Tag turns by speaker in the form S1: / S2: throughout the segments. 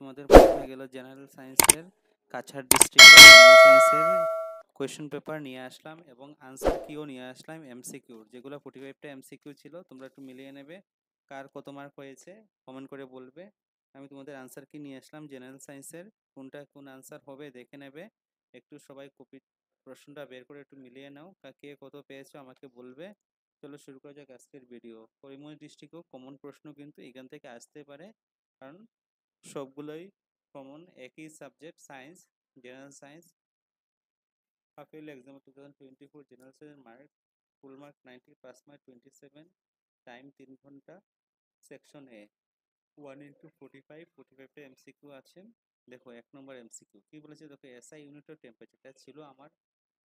S1: তোমাদের পড়তে গেল জেনারেল সায়েন্সের কাছাড় ডিস্ট্রিক্টের জেনারেল সায়েন্সের কোয়েশ্চেন পেপার নিয়ে আসলাম এবং আনসার কিও নিয়ে আসলাম এমসিকিউর, যেগুলো 45টা এমসিকিউ ছিল। তোমরা একটু মিলিয়ে নেবে কার কত মার্ক হয়েছে, কমেন্ট করে বলবে। আমি তোমাদের আনসার কি নিয়ে আসলাম জেনারেল সায়েন্সের, কোনটা কোন আনসার হবে দেখে নেবে। একটু সবাই কপি প্রশ্নটা বের করে একটু মিলিয়ে নাও, কে কত পেয়েছো আমাকে বলবে। চলো শুরু করা যাক আজকের ভিডিও। করিমগঞ্জ ডিস্ট্রিক্টও কমন প্রশ্ন কিন্তু এখান থেকে আসতে পারে, কারণ সবগুলোই কমন, একই subject science, general science. Half yearly exam 2024 general সায়েন্সের mark, full mark 90, pass mark 27, time 3 ঘন্টা। সেকশন এ 1:45, 45টা এমসিকিউ আছে। দেখো 1 নম্বর এমসিকিউ কি বলেছে, দেখো এসআই ইউনিট অফ টেম্পারেচারটা ছিল আমার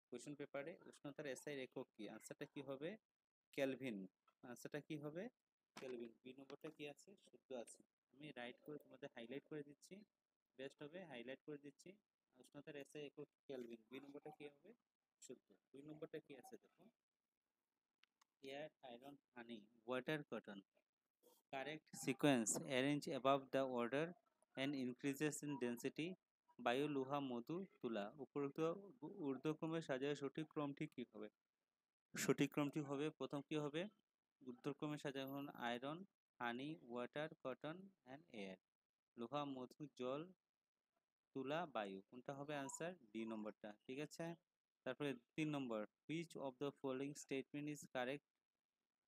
S1: কোয়েশ্চেন পেপারে। উষ্ণতার এসআই একক কি? আনসারটা কি হবে? কেলভিন। আনসারটা কি হবে? কেলভিন। বি নম্বরটা কি আছে? শুদ্ধ আছে। আমি রাইট করে তোমাদের হাইলাইট করে দিচ্ছি, বেস্ট হবে হাইলাইট করে দিচ্ছি। উষ্ণতার এসআই একক কেলভিন। বি নম্বরটা কি হবে? শুদ্ধ। 2 নম্বরটা কি আছে দেখো, air, iron, honey, water, cotton. Correct sequence arrange above the order and increases in density. বায়ু, লোহা, মধু, তুলা। উপরোক্ত ঊর্ধ্বক্রমে সাজায় সঠিক ক্রমটি কি হবে? সঠিক ক্রমটি হবে, প্রথম কি হবে? ঊর্ধ্বক্রমে সাজানো iron, honey, water, cotton and air. লোহা, মধু, জল, তুলা, বায়ু। কোনটা হবে আনসার? ডি নম্বরটা। ঠিক আছে। তারপরে 3 নম্বর, which of the following statement is correct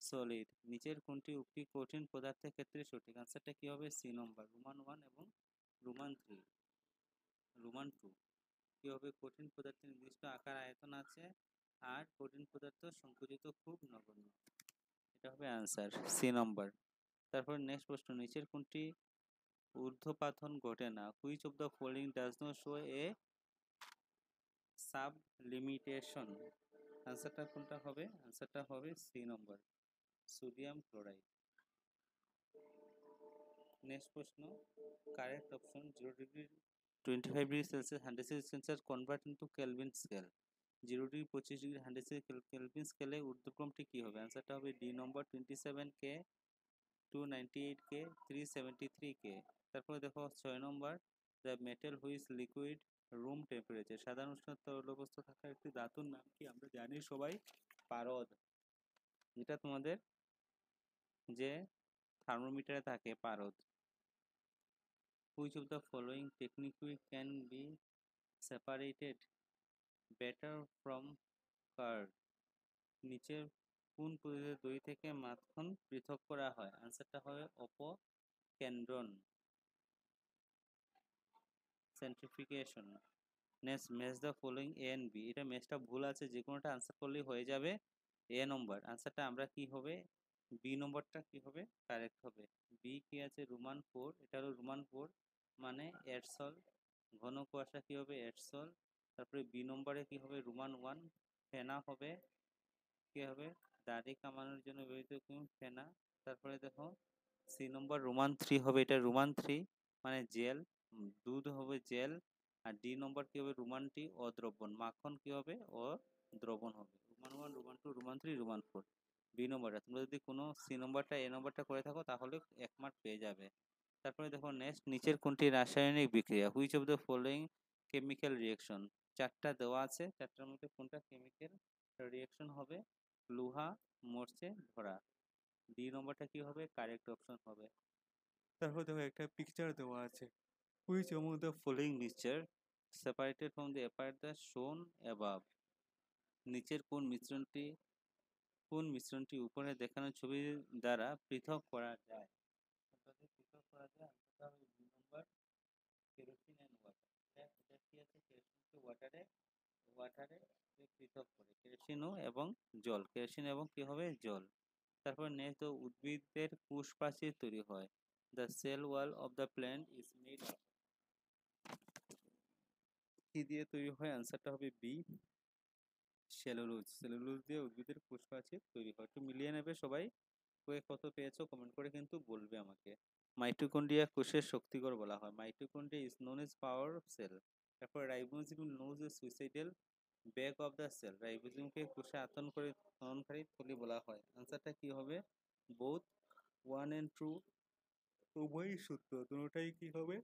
S1: solid. নিচের কোনটি উক্তি কঠিন পদার্থের ক্ষেত্রে সঠিক? আনসারটা কি হবে? সি নম্বর, রোমান 1 এবং রোমান 3, রোমান 2। কি হবে? কঠিন পদার্থের নির্দিষ্ট আকার আয়তন আছে, আর কঠিন পদার্থ সংকুচিত খুব নগণ্য। এটা হবে আনসার, সি নম্বর। তারপর নেক্সট প্রশ্ন, নিচের কোনটি ঊর্ধ্বপাতন ঘটে না? Which of the following does not show a sublimation. আনসারটা কোনটা হবে? আনসারটা হবে সি নম্বর, সোডিয়াম ক্লোরাইড। নেক্সট প্রশ্ন, correct option 0 degree 25 degree Celsius 100 Celsius convert into Kelvin স্কেল। 0 ডিগ্রি 25 ডিগ্রি 100 কেলভিন স্কেলে ঊর্ধ্বক্রমটি কি হবে? আনসারটা হবে ডি নম্বর, 27K, 298K, 373K। তারপরে দেখো 6 নম্বর, the metal which liquid room temperature. সাধারণ উষ্ণতা তরল অবস্থা থাকা একটি ধাতুর নাম কি? আমরা জানি সবাই, পারদ। এটা তোমাদের যে থার্মোমিটারে থাকে পারদ। Which of the following technique can be separated better from curd? নিচের কোন পদ্ধতিতে দই থেকে মাখন পৃথক করা হয়? আনসারটা হবে অপকেন্দ্রন, centrifugation. Next, match the following A and B. এটা ম্যাচটা ভুল আছে, যে কোনোটা আনসার করলেই হয়ে যাবে। এ নম্বর আনসারটা আমরা কি হবে? বি নম্বরটা কি হবে? কারেক্ট হবে। বি কি আছে? রোমান 4। এটা হলো রোমান 4 মানে এরসল। ঘন কুয়াশা কি হবে? এরসল। তারপরে বি নম্বরে কি হবে? রোমান 1। ফেনা হবে, কি হবে? দাড়ি কামানোর জন্য ব্যবহৃত ফেনা। তারপরে দেখো সি নম্বর রোমান 3 হবে, এটা রোমান 3 মানে জেল। দুধ হবে জেল। আর ডি নম্বর কি হবে? রোমান টি, অদ্রবণ। মাখন কি হবে? অদ্রবণ হবে। Roman 1, Roman 2, Roman 3, Roman 4। B নম্বরটা তোমরা যদি কোনো সি নম্বরটা এ নম্বরটা করে থাকো তাহলে 1 মার্ক পেয়ে যাবে। তারপরে দেখো নেক্সট, নিচের কোনটি রাসায়নিক বিক্রিয়া? Which of the following chemical reaction. 4টা দেওয়া আছে, 4টার মধ্যে কোনটা কেমিক্যাল রিয়েকশন হবে? লোহা মরচে ধরা। ডি নম্বরটা কি হবে? কারেক্ট অপশন হবে। তারপর দেখো একটা পিকচার দেওয়া আছে, which among the following mixture separated from the apparatus shown above? নিচের কোন মিশ্রণটি উপরে দেখানো ছবি দ্বারা পৃথক করা যায়? পৃথক করা যায়, আনসারটা হবে দুই নম্বর, কেরোসিন এন্ড ওয়াটার। এটা কি আছে? কেরোসিনকে ওয়াটারে পৃথক করে, কেরোসিন এবং জল, কেরোসিন এবং কি হবে? জল। তারপর নেক্সট, উদ্ভিদের কোষ প্রাচীর তৈরি হয়। The cell wall of the plant is made of. কি দিয়ে তৈরি হয়? আনসারটা হবে বি, সেলুলোজ। সেলুলোজ দিয়ে উদ্ভিদের কোষ প্রাচীর তৈরি হয়। একটু মিলিয়ে নেবে সবাই, কত পেয়েছো কমেন্ট করে কিন্তু বলবে আমাকে। মাইটোকন্ড্রিয়া কোষের শক্তিকর বলা হয়। Mitochondria is known as power of cell. তারপর ribosome knows a suicidal bag of the cell. রাইবোজোমকে কোষে আতঙ্ককারী থলি বলা হয়। আনসারটা কি হবে? বোথ 1 and 2 উভয়ই সত্য, দুটোটাই কি হবে?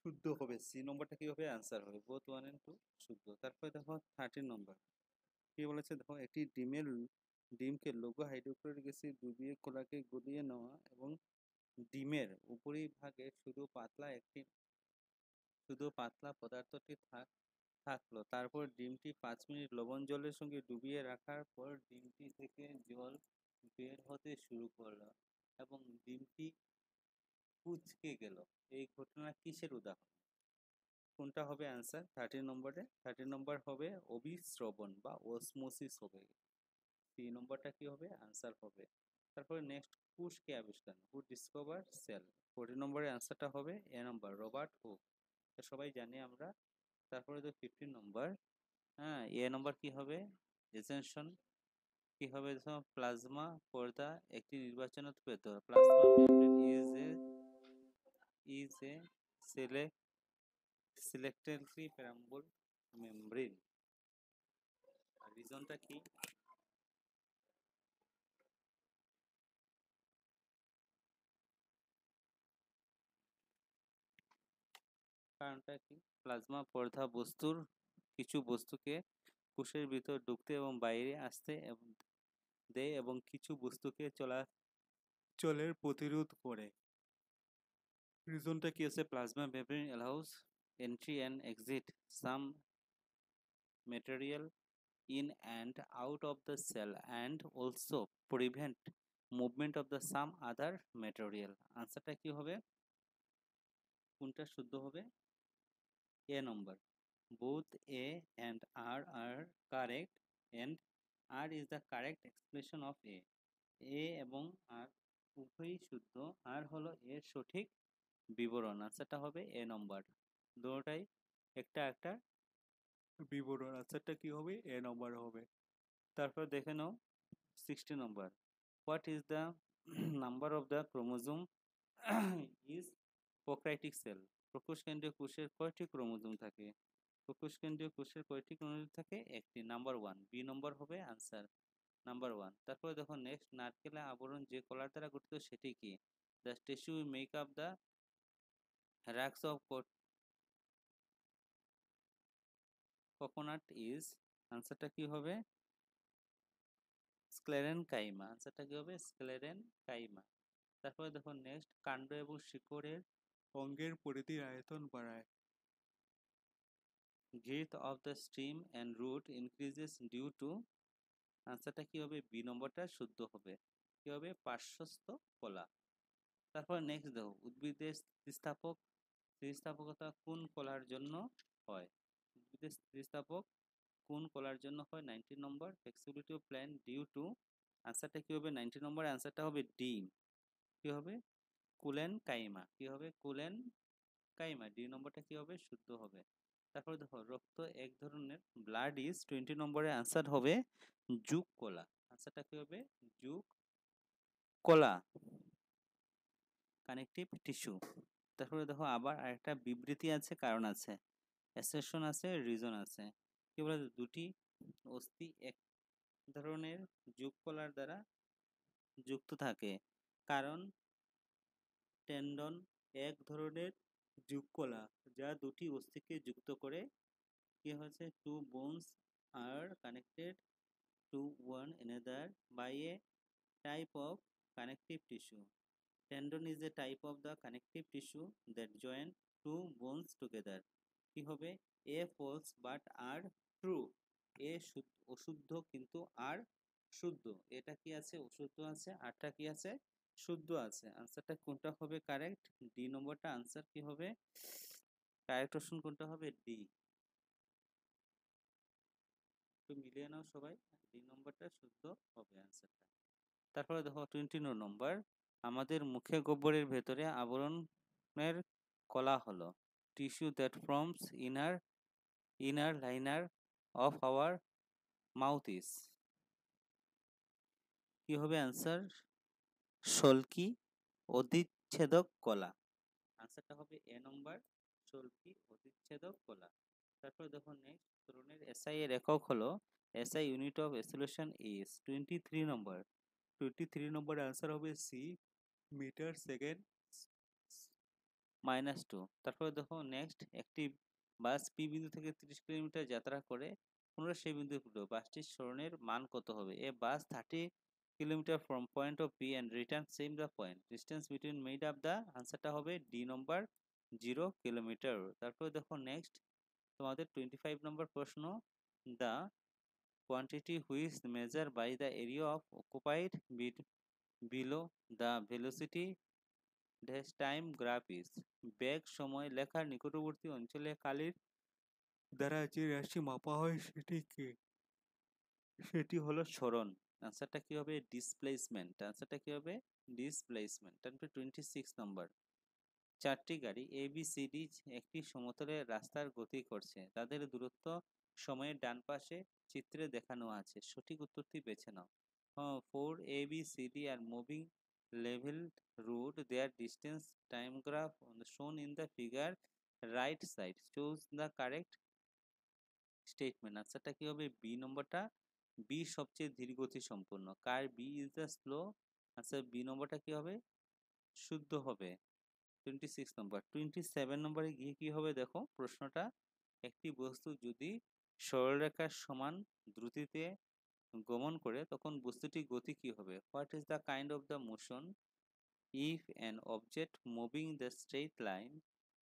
S1: শুদ্ধ হবে, সি নম্বরটা কি হবে অ্যান্সার হবে, বোথ 1 and 2 শুদ্ধ। তারপরে দেখো 13 নম্বর কি বলেছে, দেখো একটি ডিমকে লঘু হাইড্রোক্লোরিক অ্যাসিড ডুবিয়ে কলাকে গলিয়ে নেওয়া এবং ডিমের উপরিভাগে শুধু পাতলা পদার্থটি থাকলো। তারপর ডিমটি 5 মিনিট লবণ জলের সঙ্গে ডুবিয়ে রাখার পর ডিমটি থেকে জল বের হতে শুরু করলো এবং ডিমটি কুঁচকে গেল। এই ঘটনা কিসের উদাহরণ? কোনটা হবে অ্যান্সার 13 নম্বরে? 13 নম্বর হবে অভিস্রবণ বা অসমোসিস হবে। 3 নম্বরটা কি হবে অ্যান্সার হবে। তারপরে নেক্সট, কুশ কে আবিষ্কার, হু ডিসকভার সেল। 14 নম্বরের অ্যান্সারটা হবে এ নম্বর, রবার্ট হুক। সবাই জানি আমরা। তারপরে তো 15 নম্বর, হ্যাঁ এ নম্বর কি হবে এসেনশন। কি হবে দেখো, প্লাজমা পর্দা একটি নির্বাচনত ভেতর। Plasma membrane is a selectively permeable membrane. রিজনটা কি? কারণটা কি? প্লাজমা পর্দা কিছু বস্তুকে কোষের ভিতর ঢুকতে এবং বাইরে আসতে দেয় এবং কিছু বস্তুকে চলাচলের প্রতিরোধ করে। রিজনটা কি আছে? Plasma membrane allows entry and exit some material in and out of the cell and also prevent movement of the some other material. আনসারটা কি হবে? কোনটা শুদ্ধ হবে? A number, both A and R are correct and R is the correct expression of A. A এবং R উভয়ই শুদ্ধ, আর হলো এর সঠিক বিবরণ। আনসারটা হবে এ নম্বর। দুটোটাই একটা একটা বিবরণ। আনসারটা কি হবে? এ নম্বর হবে। তারপর দেখে নাও 60 নম্বর, what is the number of the chromosome is prokaryotic cell. প্রকোষকেন্দ্রীয় কোষের কয়টি ক্রোমোজোম থাকে? প্রকোষকেন্দ্রীয় কোষের কয়টি ক্রোমোজোম থাকে? একটি, নাম্বার 1, বি নম্বর হবে আনসার, নাম্বার 1। তারপরে দেখো নেক্সট, নারকেলের আবরণ যে কলার দ্বারা গঠিত সেটি কি? The tissue make up the rugs of coconut is. আনসারটা কি হবে? স্ক্লেরেনকাইমা। আনসারটা কি হবে? স্ক্লেরেনকাইমা। তারপরে দেখো নেক্সট, কাণ্ড এবং শিকড়ের অঙ্গের পরিধির আয়তন বাড়ায়। Girth of the stem and root increases due to। আনসারটা কি হবে? বি নম্বরটা শুদ্ধ হবে। কি হবে? পার্শ্বস্থ কলা। তারপর নেক্সট দেখো, উদ্ভিদের স্থিতিস্থাপকতা কোন কলার জন্য হয়? উদ্ভিদের স্থিতিস্থাপক কোন কলার জন্য হয়? 19 নম্বর, flexibility of plant due to. আনসারটা কি হবে? 19 নম্বর অ্যান্সারটা হবে ডি। কি হবে? কুলেন কাইমা। কি হবে? কুলেন কাইমা। ডি নম্বরটা কি হবে? শুদ্ধ হবে। তারপরে দেখো, রক্ত এক ধরনের, ব্লাড ইজ 20 নম্বরের অ্যান্সার হবে যুগ কলা। আনসারটা কি হবে? যুগ কলা, কানেকটিভ টিস্যু। তারপরে দেখো আবার আরেকটা বিবৃতি আছে, কারণ আছে, অ্যাসেশন আছে, রিজন আছে। কি বলে? দুটি অস্থি এক ধরনের যুগ কলার দ্বারা যুক্ত থাকে, কারণ টেন্ডন এক ধরনের যুগ কলা যা দুটি অস্থিকে যুক্ত করে। কি হয়েছে? Two bones are connected to one another by a type of connective tissue. Tendon is a type of the connective tissue that join two bones together. কি হবে? A false but are true. A অশুদ্ধ কিন্তু আর শুদ্ধ। এটা কি আছে? অশুদ্ধ আছে, আরটা কি আছে? শুদ্ধ আছে। আনসারটা কোনটা হবে কারেক্ট? ডি নম্বরটা আনসার কি হবে? কারেক্ট অপশন কোনটা হবে? ডি। একটু মিলিয়ে নাও সবাই, ডি নম্বরটা শুদ্ধ হবে আনসারটা। তারপরে দেখো 20 নম্বর, আমাদের মুখে গহ্বরের ভেতরে আবরণের কলা হলো tissue that forms inner liner of our mouth is. কি হবে অ্যান্সার? সল্কি অধিচ্ছেদক কলা। আনসারটা হবে এ নম্বর, সল্কি অধিচ্ছেদক কলা। তারপরে দেখো নেক্সট, ত্বরণের এসআই এর একক হলো, SI unit of acceleration is 23 নম্বর। 23 নম্বর অ্যান্সার হবে সি, মিটার সেকেন্ড -2। তারপরে দেখো নেক্সট, একটি বাস পি বিন্দু থেকে 30 কিলোমিটার যাত্রা করে পুনরায় সেই বিন্দুতে উঠলো, বাসটির সরণের মান কত হবে? এ বাস 30 kilometre from point of P and return same the point, distance between made up the, আনসারটা হবে ডি নম্বর 0 কিলোমিটার। তারপরে দেখো নেক্সট তোমাদের 25 নম্বর প্রশ্ন, the quantity which measured by the area of occupied below the velocity dash time graph is, বেগ সময় লেখার নিকটবর্তী অঞ্চলে কালির দ্বারা যে রাশি মাপা হয় সেটি কি? সেটি হলো সরণ। আনসারটা কি হবে? ডিসপ্লেসমেন্ট। আনসারটা কি হবে? ডিসপ্লেসমেন্ট। তারপরে 26 নম্বর, চারটি গাড়ি এ বি সি ডি একটি সমতলে রাস্তার গতি করছে, তাদের দূরত্ব সময়ের ডান পাশে চিত্রে দেখানো আছে, সঠিক উত্তরটি বেছে নাও। 4 A B C D are moving level route, their distance time graph shown in the figure right side, choose the correct statement. আনসারটা কি হবে? বি নম্বরটা, বি সবচেয়ে ধীর গতি সম্পন্ন। Car B is the slow, answer B নম্বরটা কি হবে? শুদ্ধ হবে। 26 নম্বর। 27 নম্বরে গিয়ে কি হবে দেখো প্রশ্নটা, একটি বস্তু যদি সরলরেখার সমান দ্রুতিতে গমন করে তখন বস্তুটির গতি কি হবে? What is the kind of the motion if an object moving the straight line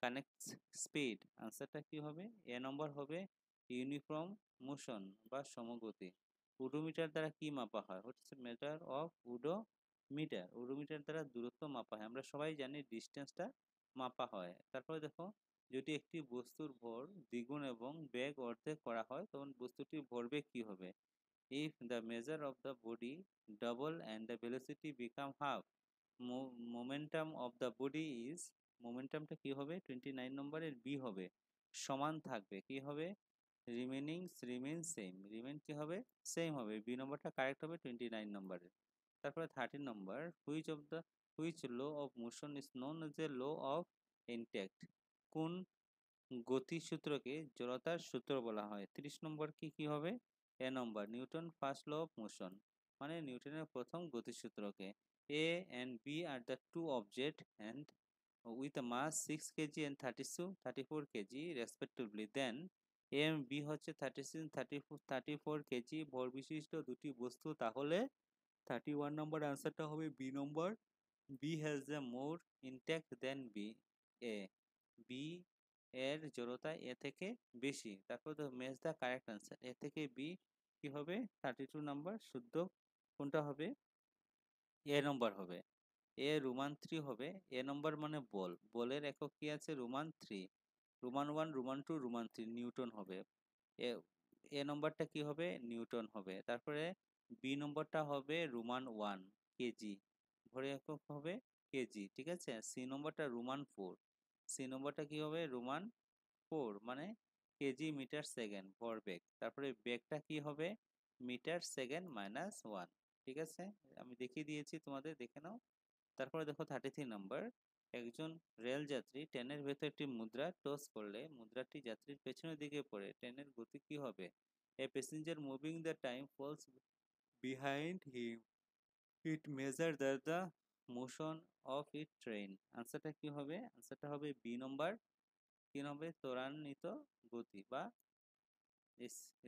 S1: connects speed, আনসারটা কি হবে? এ নম্বর হবে ইউনিফর্ম মোশন বা সমগতি। ওডোমিটার দ্বারা কি মাপা হয়? হচ্ছে মেজার অফ ওডোমিটার, ওডোমিটার দ্বারা দূরত্ব মাপা হয়, আমরা সবাই জানি ডিস্টেন্সটা মাপা হয়। তারপরে দেখো, যদি একটি বস্তুর ভর দ্বিগুণ এবং বেগ অর্ধেক করা হয় তখন বস্তুটির ভরবেগ কি হবে? if the measure of the body double and the velocity become half, momentum of the body is, momentumটা কি হবে? 29 নম্বরের বি হবে সমান থাকবে, কি হবে? রিমেন সেম, রিমেন কি হবে? সেম হবে, বি নম্বরটা কারেক্ট হবে 29 নম্বরের। তারপরে 30 নম্বর, which law of motion is known as a law of inertia, কোন গতিসূত্রকে জড়তার সূত্র বলা হয়? 30 নম্বর কি হবে? এ নম্বর Newton first law of motion, মানে নিউটনের প্রথম গতিসূত্রকে। A and B are the two object and with mass 6 kg and 34 kg respectively, then A এবং বি হচ্ছে 36 34 কেজি ভর বিশিষ্ট দুটি বস্তু, তাহলে 31 নম্বর আনসারটা হবে বি নম্বর, B has the more intact than B, A, B এর জড়তা এ থেকে বেশি। তারপর তো match the correct answer, A থেকে বি কি হবে? 32 নাম্বার শুদ্ধ কোনটা হবে? এ নম্বর হবে। এ রোমান 3 হবে। এ নম্বর মানে বল, বলের একক কি আছে? Roman 3, Roman 1, Roman 2, Roman 3 Newton হবে। এ এ নম্বরটা কি হবে? নিউটন হবে। তারপরে বি নম্বরটা হবে রোমান 1 কেজি, ভরের একক হবে কেজি, ঠিক আছে। সি নম্বরটা রোমান 4, সি নম্বরটা কি হবে? রোমান 4 মানে কেজি মিটার সেকেন্ড ভরবেগ। তারপরে বেগটা কি হবে? মিটার সেকেন্ড মাইনাস 1, ঠিক আছে, আমি দেখিয়ে দিয়েছি তোমাদের, দেখে নাও। তারপরে দেখো 33 নম্বর, একজন রেলযাত্রী ট্রেনের ভেতর একটি মুদ্রা টস করলে মুদ্রাটি যাত্রীর পেছনের দিকে পড়ে, ট্রেনের গতি কি হবে? A passenger moving the time falls behind him, it measure the motion of it train, আনসারটা কি হবে? আনসারটা হবে বি নম্বর, কি হবে? ত্বরান্বিত গতি বা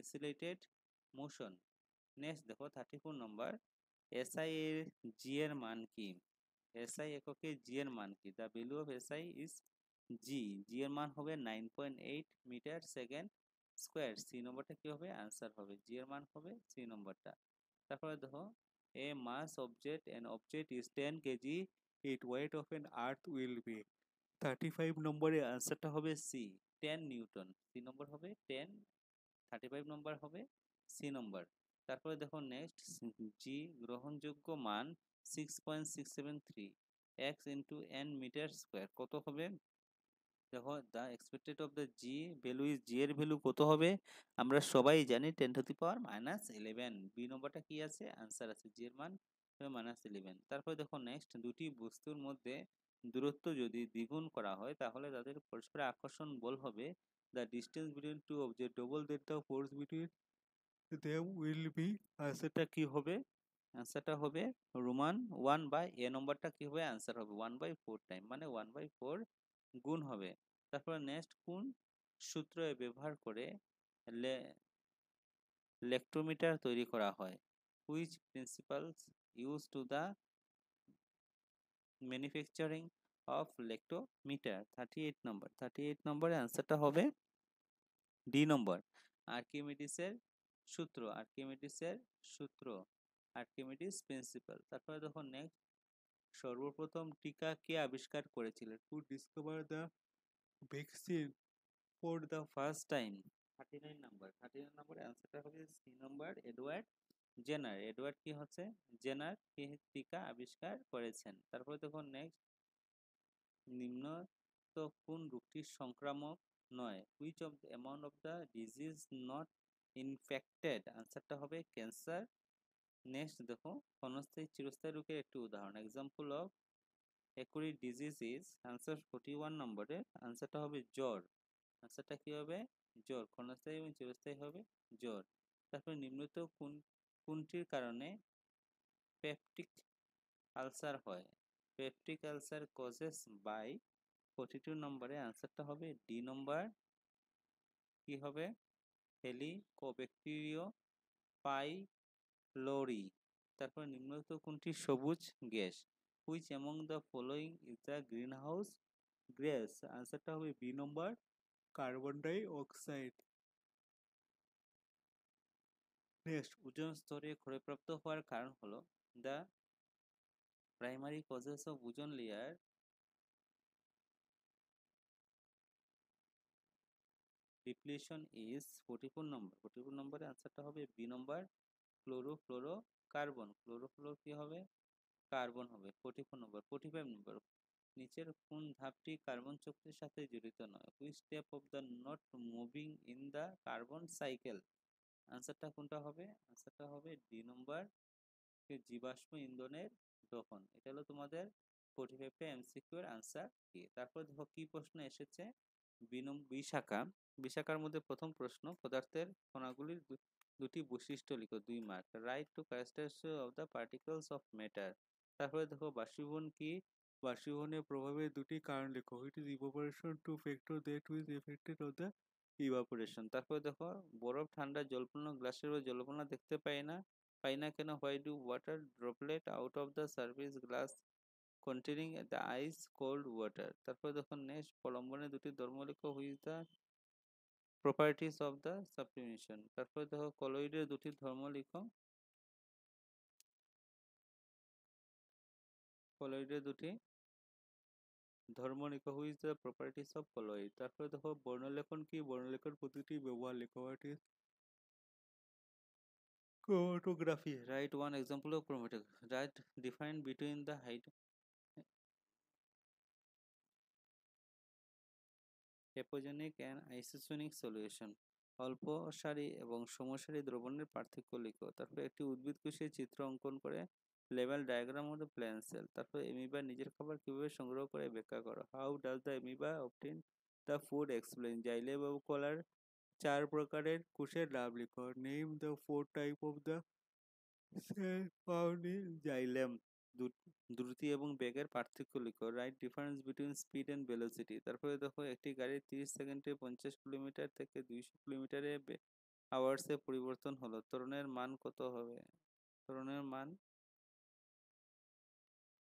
S1: এসিলেটেড মোশন। নেক্সট দেখো 34 নম্বর, এসআই এর জি এর মান কি? এসআই এককে জি এর মান কি? The value of SI is G, G এর মান হবে 9.8 মিটার সেকেন্ড স্কোয়ার, সি নম্বরটা কি হবে? আনসার হবে জি এর মান হবে সি নম্বরটা। তারপরে দেখো, a mass object an object is 10 kg, it weight of an earth will be, 35 নম্বরের আনসারটা হবে সি, 10 নিউটন, সি নম্বর হবে 10, 35 নম্বর হবে সি নম্বর। তারপরে দেখো নেক্সট, জি গ্রহণযোগ্য মান 6.673 x into N metre square কত হবে? দেখো the expected of the G value is, G এর ভ্যালু কত হবে? আমরা সবাই জানি 10⁻11, বি নম্বরটা কি আছে? আনসার আছে, জি এর মান -11। তারপরে দেখো নেক্সট, দুটি বস্তুর মধ্যে দূরত্ব যদি দ্বিগুণ করা হয় তাহলে তাদের পরস্পর আকর্ষণ বল হবে, the distance between two object double that the force between them will be, আনসারটা কি হবে? আনসারটা হবে রোমান 1 বাই, এ নম্বরটা কি হবে? আনসার হবে 1/4 টাইম, মানে 1/4 গুণ হবে। তারপরে নেক্সট কোন সূত্র ব্যবহার করে লেক্টোমিটার তৈরি করা হয়? Which principles use to the manufacturing of lactometer? 38 নম্বর। 38 নম্বরের অ্যান্সারটা হবে ডি নম্বর, আর্কিমিডিসের সূত্র। আর্কিমিডিসের সূত্র, আর্কিমিডিস প্রিন্সিপাল। তারপরে দেখো নেক্সট, সর্বপ্রথম টিকা কে আবিষ্কার করেছিলেন? Who discover the vaccine for the first time? 39 number. 39 নম্বরের অ্যান্সারটা হবে সি নম্বর, এডওয়ার্ড জেনার। এডওয়ার্ড কি হচ্ছে? জেনার কি টিকা আবিষ্কার করেছেন। তারপরে দেখো নেক্সট, নিম্নত কোন রোগটি সংক্রামক নয়? Which of the amount of the disease not infected? আনসারটা হবে ক্যান্সার। নেক্সট দেখো, ক্ষণস্থায়ী চিরস্থায়ী রোগের একটি উদাহরণ। Example of acquired disease is? Answer 41 নম্বরের আনসারটা হবে জ্বর। আনসারটা কি হবে? জ্বর। ক্ষণস্থায়ী এবং চিরস্থায়ী হবে জ্বর। তারপরে নিম্নত কোনটির কারণে পেপটিক আলসার হয়? Peptic ulcer causes by? 42 নম্বরে আনসারটা হবে ডি নম্বর, কি হবে? Helicobacter pylori. তারপর নিম্নলিখিত কোনটি সবুজ gas? Which among the following is the green house gas? আনসারটা হবে বি নম্বর, কার্বন ডাই অক্সাইড। নেক্সট, ওজোন স্তরে ক্ষয়প্রাপ্ত হওয়ার কারণ হলো? The primary causes of ozone layer depletion is? 44 নম্বর। 44 নম্বরের আনসারটা হবে বি নম্বর, ক্লোরোফ্লোরো কার্বন। ক্লোরোফ্লোর কি হবে? কার্বন হবে। 44 নম্বর। 45 নম্বর, নিচের কোন ধাপটি কার্বন চক্রের সাথে জড়িত নয়? Which step of the not moving in the carbon cycle? আনসারটা কোনটা হবে? আনসারটা হবে ডি নম্বর, জীবাশ্ম ইন্ধনের দহন। এটা হলো তোমাদের 45টা এমসিকিউ এর আনসার কি। তারপর দেখো কি প্রশ্ন এসেছে। বিশাখা, বিশাখার মধ্যে প্রথম প্রশ্ন, পদার্থের কণাগুলির দুটি বৈশিষ্ট্য লিখো, 2 mark. Write two characteristic of the particles of matter. তারপরে দেখো বাষ্পীভবন কি? বাষ্পীভবনের প্রভাবের দুটি কারণ লেখো। It is evaporation two factor that which affected of the evaporation. তারপরে দেখো, বরফ ঠান্ডা জলপূর্ণ গ্লাসের জলপূর্ণ দেখতে পাই না কেন? Why do water droplet out of the surface glass containing the ice cold water? তারপরে দেখো নেক্সট, প্রলম্বনের দুটি ধর্ম লেখো। Which the properties of the sublimation? তারপরে দেখো কলয়েডের দুটি ধর্ম লিখো। কলয়েডের দুটি ধর্ম লিখো। Which the properties of colloid? তারপরে দেখো বর্ণলেখন কি? বর্ণলেখন প্রতিটি ব্যবহার লিখো। What is chromatography? Write one example of chromatography. Write difference between the hypogenic and isosonic solution. অল্প সারি এবং সমসারী দ্রবণের পার্থক্য লিখো। তারপরে একটি উদ্ভিদ কোষের চিত্র অঙ্কন করে লেভেল diagram of the plant cell. তারপরে এমিবা নিজের খাবার কিভাবে সংগ্রহ করে ব্যাখ্যা করো। How does the amoeba obtain the food? Explain. Xylem এবং কলার 4 প্রকারের কোষের নাম লিখো। Name the 4 type of the cell found in xylem. দ্রুতি এবং বেগের পার্থক্য লিখো। Write difference between speed and velocity. তারপরে দেখো, একটি গাড়ি 30 সেকেন্ডে 50 কিলোমিটার থেকে 200 কিলোমিটারে আওয়ার্সে পরিবর্তন হলো। ত্বরণের মান কত হবে? ত্বরণের মান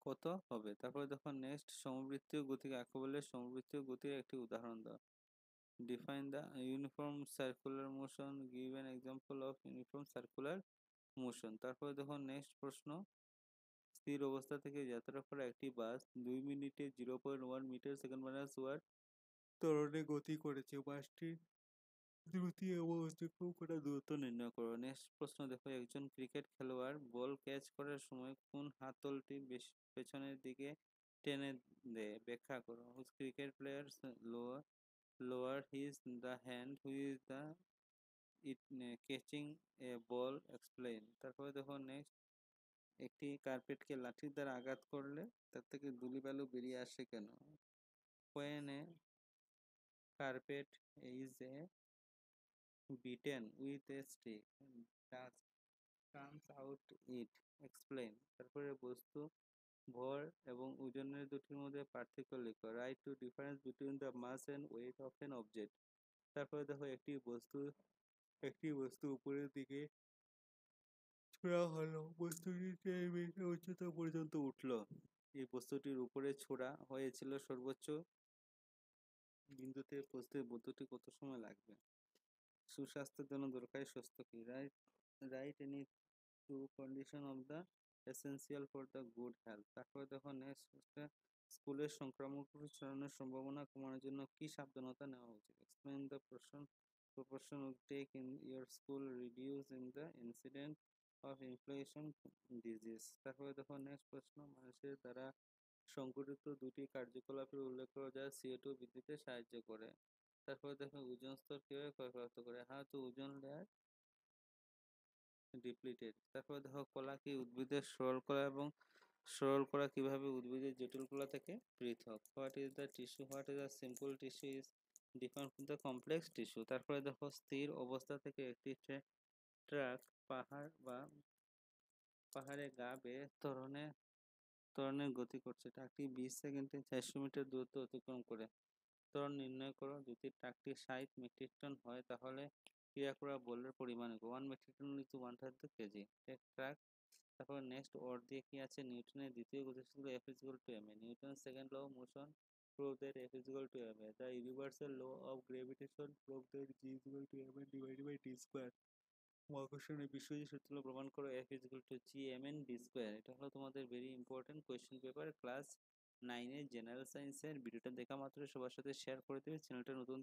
S1: কত হবে? তারপরে দেখো নেক্সট, সমবৃত্তীয় গতি কাকে বলে? সমবৃত্তীয় গতির একটি উদাহরণ দাও। Define the uniform circular motion, give an example of uniform circular motion. তারপরে দেখো নেক্সট প্রশ্ন, স্থির অবস্থা থেকে যাত্রা করা একটি বাস 2 মিনিটে 0.1 মিটার সেকেন্ড মাইনাস ওয়ার ত্বরণে গতি করেছে। বাসটির দ্রুতি এবং অতিক্রম করা দূরত্ব নির্ণয় করো। নেক্সট প্রশ্ন দেখো, একজন ক্রিকেট খেলোয়াড় বল ক্যাচ করার সময় কোন হাতলটি বেশি পেছনের দিকে টেনে দেয়? ব্যাখ্যা করো। Whose cricket players lower his the hand which the it catching a ball? Explain. তারপরে দেখো নেক্সট, একটি কার্পেটকে লাঠির দ্বারা আঘাত করলে তার থেকে ধূলিবালু বেরিয়ে আসে কেন? When a carpet is beaten with a stick, dust comes out it. Explain. তারপরে বস্তু ভর এবং ওজনের দুটির মধ্যে পার্থক্য লিখো। Write two difference between the mass and weight of an object. তারপরে দেখো একটি বস্তু উপরের দিকে ছোড়া হলো, বস্তুটি টেবিলের উচ্চতা পর্যন্ত উঠলো। এই বস্তুটির উপরে ছোড়া হয়েছিল সর্বোচ্চ বিন্দুতে পৌঁছতে বস্তুটি কত সময় লাগবে? সুস্বাস্থ্যের জন্য দরকারি শস্য কি? Write any two condition of the essential for the good health. তারপরে দেখো নেক্সট হচ্ছে স্কুলের সংক্রামক রোগ ছড়ানোর সম্ভাবনা কমানোর জন্য কি সাবধানতা নেওয়া উচিত? Explain the proportion you take in your school reduce in the incident of infection disease. তারপরে দেখো নেক্সট প্রশ্ন, মানুষের দ্বারা সংঘটিত দুটি কার্যকলাপের উল্লেখ করা যায় CO2 বৃদ্ধিতে সাহায্য করে। তারপরে দেখো ওজোন স্তর কিভাবে ক্ষয়প্রাপ্ত করে? How to ozone layer depleted. তারপরে দেখো কলা কি উদ্ভিদের সরল করা কিভাবে উদ্ভিদের জটিল কলা থেকে পৃথক? What is the tissue? What is the simple tissue is different from the complex tissue. তারপরে দেখো স্থির অবস্থা থেকে একটি ট্রাক পাহাড়ে গা বেয়ে ত্বরণের গতি করছে। ট্রাকটি 20 সেকেন্ডে 400 মিটার দূরত্ব অতিক্রম করে। ত্বরণ নির্ণয় করো। যদি ট্রাকটি 60 মেট্রিক টন হয় তাহলে ক্রিয়া করা বলের পরিমাণ কত? 1 metric ton is 100 KG. Truck. তারপর নেক্সট ওয়ার্ড দিয়ে কি আছে? নিউটনের দ্বিতীয় গতিসূত্র F is equal to ma. Newton's second law of motion prove that F is equal to ma. The universal law of gravitation prove that G is equal to ma divided by d square. মহাকর্ষণের Biswajit সূত্র প্রমাণ করো F is equal to G mn d square. এটা হলো তোমাদের very important question paper class 9 এর general সায়েন্সের। ভিডিওটা দেখা মাত্র সবার সাথে শেয়ার করে দেবে। চ্যানেলটা নতুন